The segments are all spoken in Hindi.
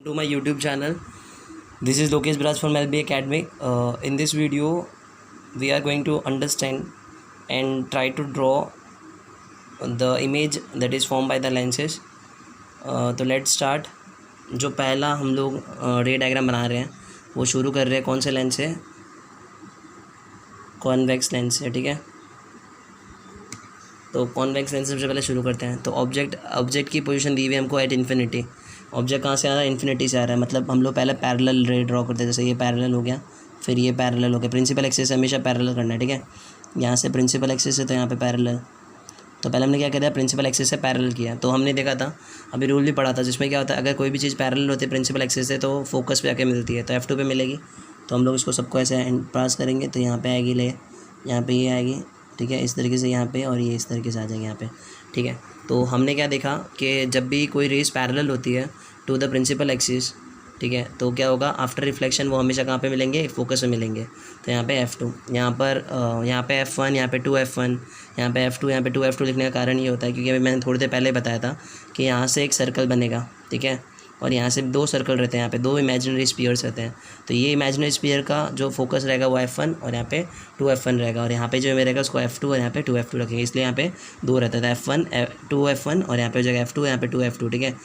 To my YouTube channel. This is Lokesh Braj from LB Academy. In this video, we are going to understand and try to draw the image that is formed by the lenses. तो लेट्स स्टार्ट. जो पहला हम लोग रे डायग्राम बना रहे हैं वो शुरू कर रहे हैं कौन से लेंस से? कॉन्वेक्स लेंस से. ठीक है, तो कॉन्वेक्स लेंस सबसे पहले शुरू करते हैं. तो ऑब्जेक्ट की पोजीशन दी हुई है हमको एट इन्फिनिटी. ऑब्जेक्ट कहाँ से आ रहा है? इन्फिनिटी से आ रहा है. मतलब हम लोग पहले पैरेलल रे ड्रॉ करते हैं. जैसे ये पैरेलल हो गया, फिर ये पैरेलल हो गया. प्रिंसिपल एक्सिस हमेशा पैरेलल करना है. ठीक है, यहाँ से प्रिंसिपल एक्सिस है तो यहाँ पे पैरेलल. तो पहले हमने क्या किया, प्रिंसिपल एक्सिस से पैरेलल किया. तो हमने देखा था, अभी रूल भी पढ़ा था जिसमें क्या होता है, अगर कोई भी चीज़ पैरेलल होती है प्रिंसिपल एक्सिस से तो फोकस पे आके मिलती है. तो F2 पे मिलेगी. तो हम लोग इसको सबको ऐसे पास करेंगे तो यहाँ पे आएगी ले, यहाँ पे ये आएगी. ठीक है, इस तरीके से यहाँ पे, और ये इस तरीके से आ जाएंगे यहाँ पे. ठीक है, तो हमने क्या देखा कि जब भी कोई रेस पैरेलल होती है टू द प्रिंसिपल एक्सिस, ठीक है, तो क्या होगा, आफ्टर रिफ्लेक्शन वो हमेशा कहाँ पे मिलेंगे? फोकस में मिलेंगे. तो यहाँ पे F2, यहाँ पे F1, यहाँ पे 2F1, यहाँ पे F2, यहाँ पे 2F2 लिखने का कारण ये होता है क्योंकि अभी मैंने थोड़ी देर पहले बताया था कि यहाँ से एक सर्कल बनेगा. ठीक है, और यहाँ से दो सर्कल रहते हैं, यहाँ पे दो इमेजिनरी स्पीयर्स रहते हैं. तो ये इमेजिनरी स्पीयर का जो फोकस रहेगा वो F1 और यहाँ पे 2F1 रहेगा, और यहाँ पे जो रहेगा उसको F2 और यहाँ पे 2F2 रखेंगे. इसलिए यहाँ पे दो रहता था, F1 2F1 और यहाँ पे जगह F2 यहाँ पे 2F2. ठीक है,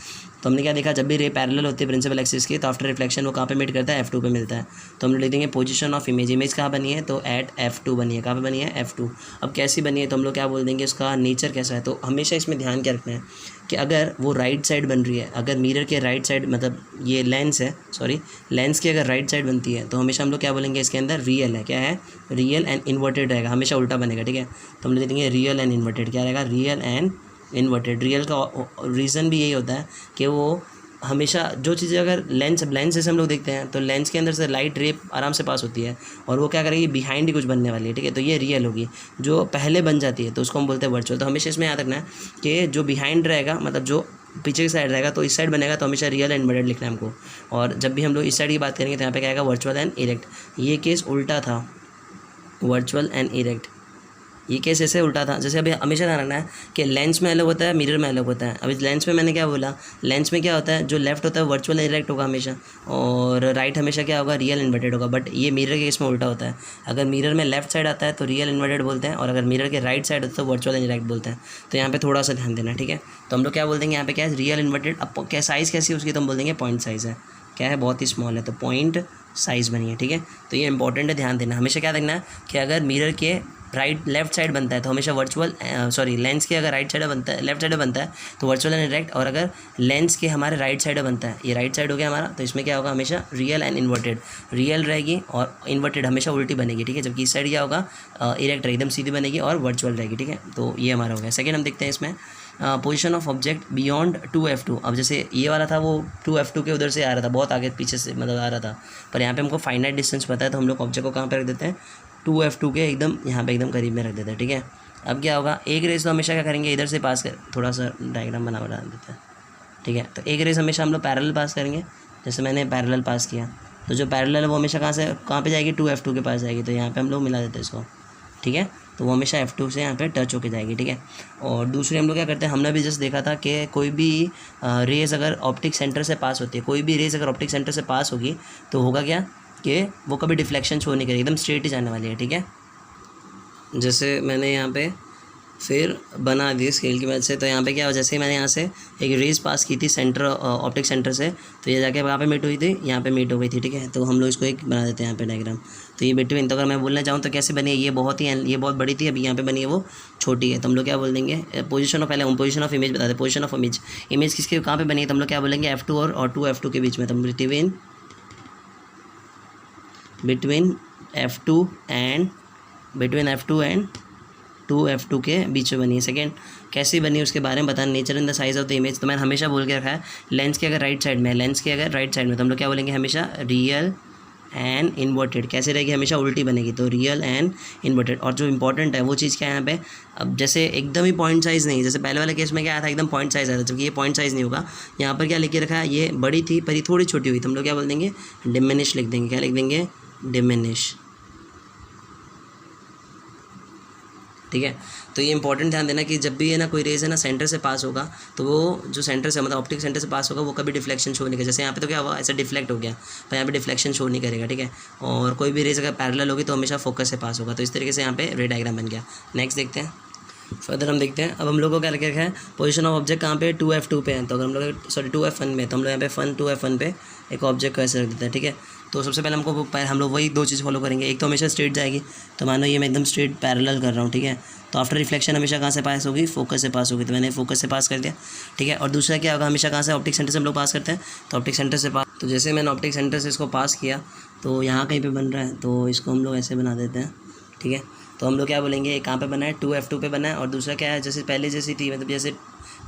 तो हमने क्या देखा, जब भी रे पैरेलल होती है प्रिंसिपल एक्सिस की तो आफ्टर रिफ्लेक्शन वो कहाँ पे मीट करता है? F2 पे मिलता है. तो हम लोग लिख देंगे पोजीशन ऑफ इमेज. इमेज कहाँ बनी है? तो एट F2 बनी है. कहाँ पे बनी है? F2. अब कैसी बनी है तो हम लोग क्या बोल देंगे, उसका नेचर कैसा है? तो हमेशा इसमें ध्यान क्या रखना है कि अगर वो राइट साइड बन रही है, अगर मिरर के राइट साइड, मतलब ये लेंस है, सॉरी लेंस की अगर राइट साइड बनती है तो हमेशा हम लोग क्या बोलेंगे, इसके अंदर रियल है. क्या है? रियल एंड इन्वर्टेड रहेगा, हमेशा उल्टा बनेगा. ठीक है, तो हम लिख देंगे रियल एंड इन्वर्टेड. क्या रहेगा? Real and inverted. रियल का रीज़न भी यही होता है कि वो हमेशा जो चीज़ें अगर लेंस जैसे हम लोग देखते हैं तो लेंस के अंदर से लाइट रे आराम से पास होती है और वो क्या करेगी, बिहाइंड ही कुछ बनने वाली है. ठीक है, तो ये रियल होगी. जो पहले बन जाती है तो उसको हम बोलते हैं वर्चुअल. तो हमेशा इसमें याद रखना है कि जो बिहाइंड रहेगा, मतलब जो पीछे की साइड रहेगा, तो इस साइड बनेगा तो हमेशा रियल एंड इन्वर्टेड लिखना है हमको. और जब भी हम लोग इस साइड की बात करेंगे तो यहाँ पे क्या आएगा? Virtual and erect. ये केस उल्टा था, वर्चुअल एंड इरेक्ट. ये केस ऐसे उल्टा था. जैसे अभी हमेशा ध्यान रखना है कि लेंस में अलग होता है, मिरर में अलग होता है. अभी लेंस में मैंने क्या बोला, लेंस में क्या होता है, जो लेफ्ट होता है वर्चुअल इरेक्ट होगा हमेशा, और राइट हमेशा क्या होगा? रियल इन्वर्टेड होगा. बट ये मिरर के केस में उल्टा होता है. अगर मिरर में लेफ्ट साइड आता है तो रियल इन्वर्टेड बोलते हैं, और अगर मिरर के राइट साइड होता है तो वर्चुअल इरेक्ट बोलते हैं. तो यहाँ पे थोड़ा सा ध्यान देना. ठीक है, तो हम लोग क्या बोल देंगे यहाँ पे, क्या है? Real inverted. अब क्या साइज़ कैसी है उसकी, तो हम बोल देंगे पॉइंट साइज़ है. क्या है? बहुत ही स्मॉल है, तो पॉइंट साइज़ बनी है. ठीक है, तो ये इंपॉर्टेंट है, ध्यान देना. हमेशा क्या देखना है कि अगर मिरर के लेफ्ट साइड बनता है तो हमेशा वर्चुअल, लेंस के अगर राइट साइड बनता है, लेफ्ट साइड बनता है तो वर्चुअल एंड इरेक्ट. और अगर लेंस के हमारे राइट साइड बनता है, ये राइट साइड हो गया हमारा, तो इसमें क्या होगा? हमेशा रियल एंड इन्वर्टेड. रियल रहेगी और इन्वर्टेड हमेशा उल्टी बनेगी. ठीक है, जबकि इस साइड क्या होगा? इरेक्ट रहेगी, एकदम सीधी बनेगी और वर्चुअल रहेगी. ठीक है, तो ये हमारा हो गया. सेकेंड हम देखते हैं इसमें position of object beyond 2F2. अब जैसे ये वाला था वो 2F2 के उधर से आ रहा था, बहुत आगे पीछे से मतलब आ रहा था, पर यहाँ पे हमको फाइनाइट डिस्टेंस पता है तो हम लोग ऑब्जेक्ट को कहाँ पे रख देते हैं? 2F2 के एकदम यहाँ पे एकदम करीब में रख देते हैं. ठीक है, अब क्या होगा, एक रेस तो हमेशा क्या करेंगे, इधर से पास कर, थोड़ा सा डायग्राम बना देते हैं. ठीक है, तो एक रेस हमेशा हम लोग पैरेलल पास करेंगे. जैसे मैंने पैरेलल पास किया तो जो पैरेलल है वो हमेशा कहाँ पे जाएगी? 2F2 के पास जाएगी. तो यहाँ पे हम लोग मिला देते हैं इसको. ठीक है, तो वो हमेशा F2 से यहाँ पे टच होके जाएगी. ठीक है, और दूसरे हम लोग क्या करते हैं, हमने भी जस्ट देखा था कि कोई भी रेस अगर ऑप्टिक सेंटर से पास होती है, कोई भी रेस अगर ऑप्टिक सेंटर से पास होगी तो होगा क्या कि वो कभी डिफ्लेक्शन शो नहीं करेगी, एकदम स्ट्रेट ही जाने वाली है. ठीक है, जैसे मैंने यहाँ पे फिर बना दी स्केल की मदद से. तो यहाँ पे क्या हो, जैसे मैंने यहाँ से एक रेस पास की थी सेंटर, ऑप्टिक सेंटर से, तो ये जाके कहाँ पे मीट हुई थी? यहाँ पे मीट हो गई थी. ठीक है, तो हम लोग इसको एक बना देते हैं यहाँ पे डायग्राम. तो ये बिटवीन, तो अगर मैं बोलना चाहूँ तो कैसे बनी है, ये बहुत बड़ी थी, अभी यहाँ पे बनी है वो छोटी है. तो हम लोग क्या बोल देंगे, पोजीशन ऑफ, पहले हम पोजीशन ऑफ इमेज बता दें. पोजीशन ऑफ इमेज किसके कहाँ पे बनी है, तो हम लोग क्या बोलेंगे F2 और 2F2 के बीच में. तो बिटवीन F2 एंड 2F2 के बीच में बनी है. सेकेंड कैसी बनी है उसके बारे में बताना. Nature in the size of the image, तो मैंने हमेशा बोल के रखा है लेंस के अगर राइट साइड में, तो हम लोग क्या बोलेंगे हमेशा? Real and inverted. कैसे रहेगी? हमेशा उल्टी बनेगी, तो रियल एंड इन्वर्टेड. और जो इंपॉर्टेंट है वो चीज़ क्या है यहाँ पे, अब जैसे एकदम ही पॉइंट साइज़ नहीं, जैसे पहले वाले केस में क्या आया था, एकदम पॉइंट साइज़ आया था, जबकि ये पॉइंट साइज़ नहीं होगा. यहाँ पर क्या लिख के रखा है, ये बड़ी थी पर ये थोड़ी छोटी हुई, तो हम लोग क्या बोल देंगे? डिमिनिश लिख देंगे. क्या लिख देंगे? डिमिनिश. ठीक है। तो ये इंपॉर्टेंट ध्यान देना कि जब भी है ना कोई रेज है ना सेंटर से पास होगा तो वो जो सेंटर से मतलब ऑप्टिक सेंटर से पास होगा वो कभी डिफ्लेक्शन शो नहीं करेगा। जैसे यहाँ पे तो क्या हुआ, ऐसा डिफ्लेक्ट हो गया, पर यहाँ पे डिफ्लेक्शन शो नहीं करेगा, ठीक है। और कोई भी रेज अगर पैरेलल होगी तो हमेशा फोकस से पास होगा। तो इस तरीके से यहाँ पे रे डायग्राम बन गया। नेक्स्ट देखते हैं, फर्दर हम देखते हैं। अब हम लोग को क्या लगा है, पोजीशन ऑफ ऑब्जेक्ट कहाँ पे 2F2 पे है। तो अगर हम लोग सॉरी 2F1 में, तो हम लोग यहाँ पे 2F1 पे एक ऑब्जेक्ट को ऐसे रख देते हैं, ठीक है। तो सबसे पहले हम लोग वही दो चीज़ फॉलो करेंगे। एक तो हमेशा स्ट्रेट जाएगी, तो मान लो ये मैं एकदम स्ट्रेट पैरेलल कर रहा हूँ, ठीक है। तो आफ्टर रिफ्लेक्शन हमेशा कहाँ से पास होगी, फोकस से पास होगी। तो मैंने फोकस से पास कर दिया, ठीक है। और दूसरा क्या होगा, हमेशा कहाँ से, ऑप्टिक सेंटर से हम लोग पास करते हैं, तो ऑप्टिक सेंटर से पास। तो जैसे मैंने ऑप्टिक सेंटर से इसको पास किया तो यहाँ कहीं पर बन रहा है, तो इसको हम लोग ऐसे बना देते हैं, ठीक है। तो हम लोग क्या बोलेंगे, कहाँ पे बना है, 2F2 पे बना है। और दूसरा क्या है, जैसे पहले जैसी थी, मतलब जैसे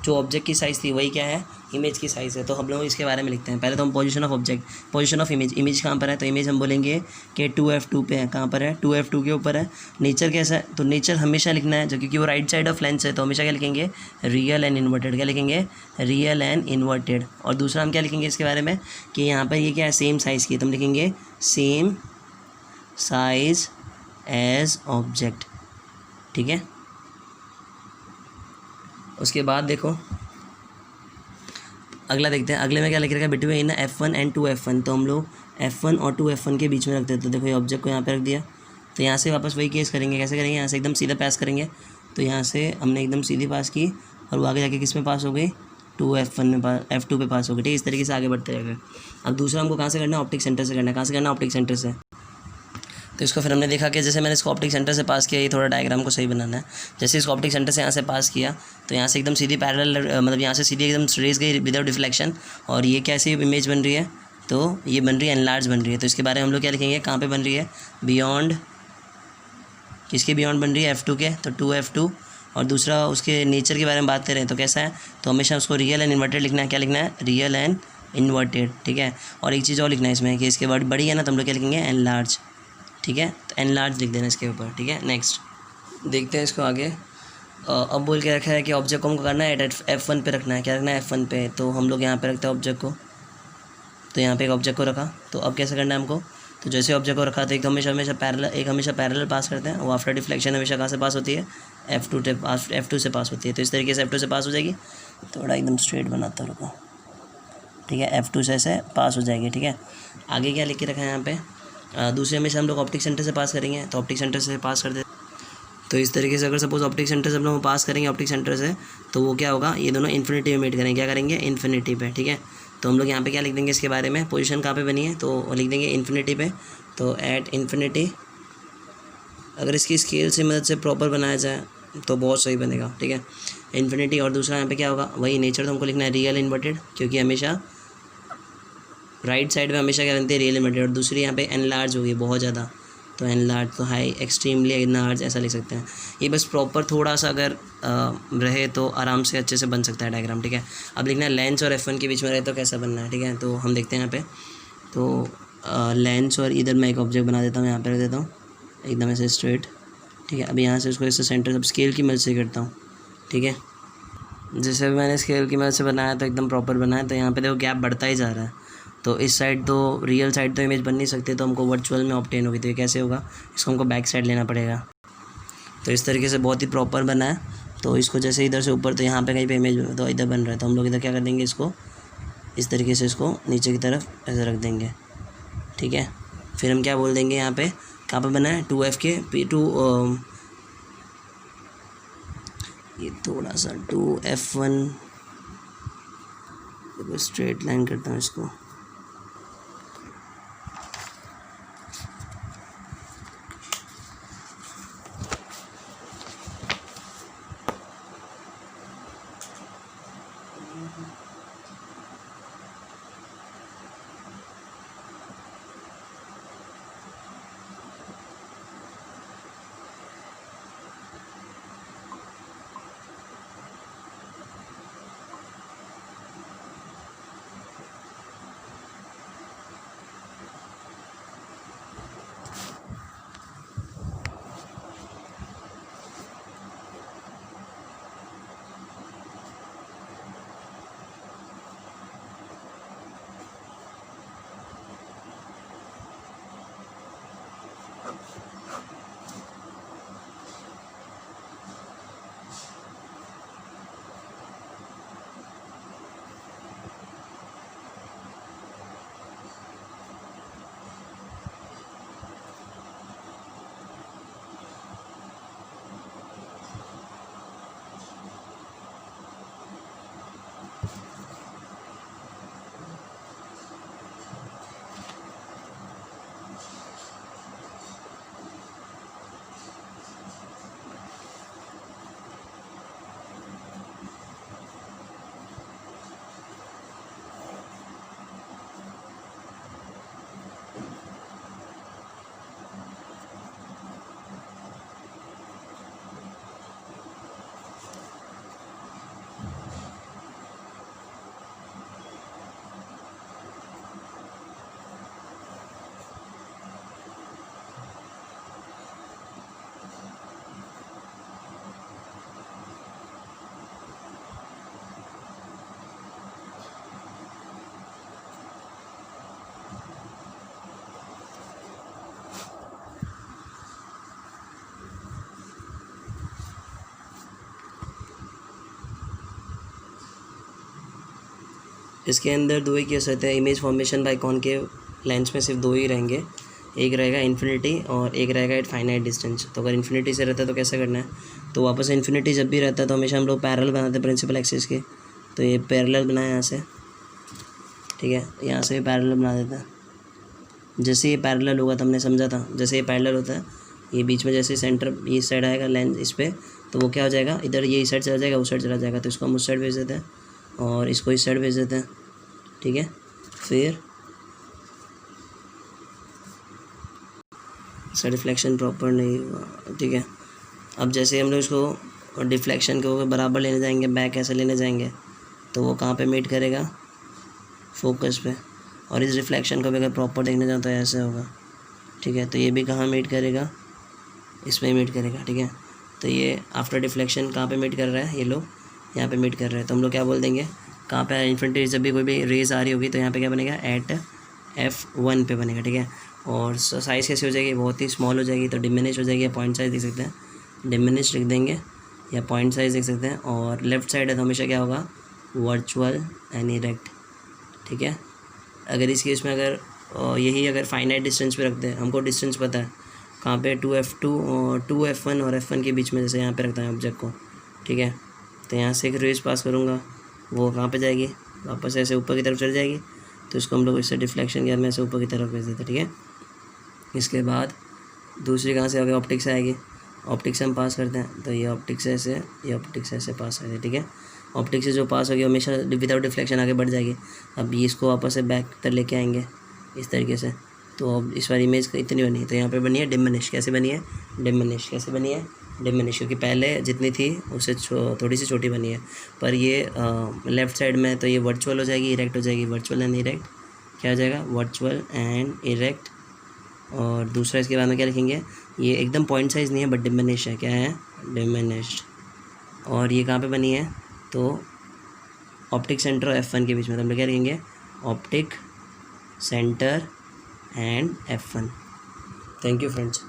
जो ऑब्जेक्ट की साइज़ थी वही क्या है, इमेज की साइज़ है। तो हम लोग इसके बारे में लिखते हैं। पहले तो हम position of object, position of image, image कहाँ पर है, तो इमेज हम बोलेंगे कि 2F2 पे है। कहाँ पर है, 2F2 के ऊपर है। नेचर कैसा है, तो नेचर हमेशा लिखना है जो, क्योंकि वो राइट साइड ऑफ लेंस है, तो हमेशा क्या लिखेंगे, रियल एंड इन्वर्टेड। क्या लिखेंगे, रियल एंड इन्वर्टेड। और दूसरा हम क्या लिखेंगे इसके बारे में कि यहाँ पर ये क्या है, सेम साइज़ की, तो हम लिखेंगे सेम साइज़ एज ऑब्जेक्ट, ठीक है। उसके बाद देखो अगला देखते हैं। अगले में क्या लिख रखा है, बिटवीन F1 एंड 2F1। तो हम लोग F1 और 2F1 के बीच में रखते हैं। तो देखो ये ऑब्जेक्ट को यहाँ पे रख दिया, तो यहाँ से वापस वही केस करेंगे। कैसे करेंगे, यहाँ से एकदम सीधा पास करेंगे। तो यहाँ से हमने एकदम सीधी पास की और वो आगे जाके किस में पास हो गई, 2F1 में पास, F2 पे पास हो गई, ठीक है। इस तरीके से आगे बढ़ते रहेगा। अब दूसरा हमको कहाँ से करना है, ऑप्टिक सेंटर से करना है। कहाँ से करना है, ऑप्टिक सेंटर से। तो इसको फिर हमने देखा कि जैसे मैंने इसको ऑप्टिक सेंटर से पास किया, ये थोड़ा डायग्राम को सही बनाना है। जैसे इसको ऑप्टिक सेंटर से यहाँ से पास किया तो यहाँ से एकदम सीधी पैरेलल, मतलब यहाँ से सीधी एकदम रेज गई विदाउट डिफ्लेक्शन। और ये कैसी इमेज बन रही है, तो ये बन रही है एनलार्ज बन रही है। तो इसके बारे में हम लोग क्या लिखेंगे, कहाँ पे बन रही है, बियॉन्ड, किसके बियॉन्ड बन रही है, F2 के, तो 2F2। और दूसरा उसके नेचर के बारे में बात करें तो कैसा है, तो हमेशा उसको रियल एंड इन्वर्टेड लिखना है। क्या लिखना है, रियल एंड इन्वर्टेड, ठीक है। और एक चीज़ और लिखना है इसमें कि इसके वर्ड बड़ी है ना, तो हम लोग क्या लिखेंगे, एनलार्ज, ठीक है। तो एनलार्ज लिख देना इसके ऊपर, ठीक है। नेक्स्ट देखते हैं इसको आगे। अब बोल के रखा है कि ऑब्जेक्ट को हमको करना है F1 पे रखना है। क्या रखना है, F1 पे। तो हम लोग यहाँ पे रखते हैं ऑब्जेक्ट को, तो यहाँ पे एक ऑब्जेक्ट को रखा। तो अब कैसे करना है हमको, तो जैसे ऑब्जेक्ट को रखा तो एक तो हमेशा पैरेलल पास करते हैं। वो आफ्टर डिफ्लेक्शन हमेशा कहाँ से पास होती है, F2 से पास होती है। तो इस तरीके से F2 से पास हो जाएगी। थोड़ा एकदम स्ट्रेट बनाता रुको, ठीक है। F2 से ऐसे पास हो जाएगी, ठीक है। आगे क्या लिख के रखा है यहाँ पे, दूसरे हमेशा हम लोग ऑप्टिक सेंटर से पास करेंगे। तो ऑप्टिक सेंटर से पास कर दे, तो इस तरीके से अगर सपोज ऑप्टिक सेंटर से हम लोग पास करेंगे ऑप्टिक सेंटर से, तो वो क्या होगा, ये दोनों इन्फिनिटी में मीट करेंगे। क्या करेंगे, इन्फिनिटी पे, ठीक है। तो हम लोग यहाँ पे क्या लिख देंगे इसके बारे में, पोजीशन कहाँ पे बनी है, तो लिख देंगे इन्फिनिटी पे। तो एट इन्फिनिटी, अगर इसकी स्केल से मदद से प्रॉपर बनाया जाए तो बहुत सही बनेगा, ठीक है। इन्फिनिटी। और दूसरा यहाँ पे क्या होगा, वही नेचर तो हमको लिखना है रियल इन्वर्टेड, क्योंकि हमेशा राइट साइड में हमेशा क्या बनती है, रियल इन्वर्टेड। और दूसरी यहाँ पे एनलार्ज होगी बहुत ज़्यादा, तो एनलार्ज, तो हाई एक्सट्रीमली एनलार्ज ऐसा लिख सकते हैं। ये बस प्रॉपर थोड़ा सा अगर रहे तो आराम से अच्छे से बन सकता है डायग्राम, ठीक है। अब लिखना है लेंस और F1 के बीच में रहे तो कैसा बनना है, ठीक है। तो हम देखते हैं यहाँ पे, तो लेंस और इधर मैं एक ऑब्जेक्ट बना देता हूँ, यहाँ पर रख देता हूँ एकदम ऐसे स्ट्रेट, ठीक है। अब यहाँ से उसको ऐसे सेंटर, सब स्केल की मदद से करता हूँ, ठीक है। जैसे भी मैंने स्केल की मदद से बनाया तो एकदम प्रॉपर बनाया। तो यहाँ पे देखो गैप बढ़ता ही जा रहा है। तो इस साइड तो रियल साइड तो इमेज बन नहीं सकती, तो हमको वर्चुअल में ऑब्टेन होगी। तो ये कैसे होगा, इसको हमको बैक साइड लेना पड़ेगा। तो इस तरीके से बहुत ही प्रॉपर बना है। तो इसको जैसे इधर से ऊपर, तो यहाँ पे कहीं पे इमेज तो इधर बन रहा है, तो हम लोग इधर क्या कर देंगे, इसको इस तरीके से इसको नीचे की तरफ ऐसे रख देंगे, ठीक है। फिर हम क्या बोल देंगे, यहाँ पे कहाँ पर बना है, 2F के P2, ये थोड़ा सा 2F1, स्ट्रेट लाइन करता हूँ इसको, इसके अंदर दो ही केस रहते हैं, image formation by concave lens में सिर्फ दो ही रहेंगे, एक रहेगा इन्फिनिटी और एक रहेगा एट फाइनाइट डिस्टेंस। तो अगर इन्फिनिटी से रहता है तो कैसे करना है, तो वापस इन्फिनिटी जब भी रहता है तो हमेशा हम लोग पैरेलल बनाते हैं प्रिंसिपल एक्सिस के। तो ये पैरेलल बनाए यहाँ से, ठीक है, यहाँ से भी पैरेलल बना देते हैं। जैसे ये पैरेलल होगा तो हमने समझा था, जैसे ये पैरेलल होता है, ये बीच में जैसे सेंटर ये साइड आएगा लेंस इस पर, तो वो क्या हो जाएगा, इधर ये इस साइड चला जाएगा, उस साइड चला जाएगा। तो इसको हम उस साइड भेज देते हैं और इसको इस साइड भेज देते हैं, ठीक है। फिर इसका डिफ्लेक्शन प्रॉपर नहीं हुआ, ठीक है। अब जैसे हम लोग इसको डिफ्लेक्शन को बराबर लेने जाएंगे, बैक ऐसे लेने जाएंगे, तो वो कहाँ पे मीट करेगा, फोकस पे। और इस रिफ्लेक्शन को भी अगर प्रॉपर देखने जाओ तो ऐसे होगा, ठीक है। तो ये भी कहाँ मीट करेगा, इसमें मीट करेगा, ठीक है। तो ये आफ्टर डिफ्लेक्शन कहाँ पे मीट कर रहा है, ये लोग यहाँ पे मीट कर रहे हैं। तो हम लोग क्या बोल देंगे, कहाँ पे इन्फिनिटी जब भी कोई भी रेज आ रही होगी तो यहाँ पे क्या बनेगा, एट F1 पे बनेगा, ठीक है। और साइज़ कैसी हो जाएगी, बहुत ही स्मॉल हो जाएगी, तो डिमिनिश हो जाएगी, या पॉइंट साइज़ देख सकते हैं, डिमिनिश लिख देंगे या पॉइंट साइज़ देख सकते हैं। और लेफ़्ट साइड है तो हमेशा क्या होगा, वर्चुअल एंड इरेक्ट, ठीक है। अगर इस केस में अगर यही अगर फाइनाइट डिस्टेंस पे रखते हैं, हमको डिस्टेंस पता है कहाँ पे 2F2 और 2F1 और F1 के बीच में, जैसे यहाँ पे रखता है ऑब्जेक्ट को, ठीक है। तो यहाँ से एक रेज पास करूँगा, वो कहाँ पे जाएगी, वापस ऐसे ऊपर की तरफ चल जाएगी। तो इसको हम लोग इससे डिफ्लेक्शन किया, मैं ऐसे ऊपर की तरफ भेज देते, ठीक है। इसके बाद दूसरी कहाँ से आगे, ऑप्टिक से आएगी, ऑप्टिक से हम पास करते हैं, तो ये ऑप्टिक से ऐसे, ये ऑप्टिक से ऐसे पास आएगी, ठीक है। ऑप्टिक से जो पास होगी हमेशा विदाउट डिफ्लेक्शन आगे बढ़ जाएगी। अब ये इसको वापस से बैक तर लेके आएंगे इस तरीके से। तो अब इस बार इमेज इतनी बनी है, तो यहाँ पे बनी है डिमिनिश। कैसे बनी है, डिमिनिश। कैसे बनी है, डिमिनिश, क्योंकि पहले जितनी थी उससे थोड़ी सी छोटी बनी है। पर ये लेफ़्ट साइड में तो ये वर्चुअल हो जाएगी, इरेक्ट हो जाएगी, वर्चुअल एंड इरेक्ट क्या हो जाएगा, वर्चुअल एंड इरेक्ट। और दूसरा इसके बाद में क्या लिखेंगे, ये एकदम पॉइंट साइज़ नहीं है बट डिमिनिश है, क्या है, डिमिनिश्ड। और ये कहाँ पे बनी है, तो ऑप्टिक सेंटर और F1 के बीच में, तो हम लोग क्या लिखेंगे, optic centre and F1। Thank you friends.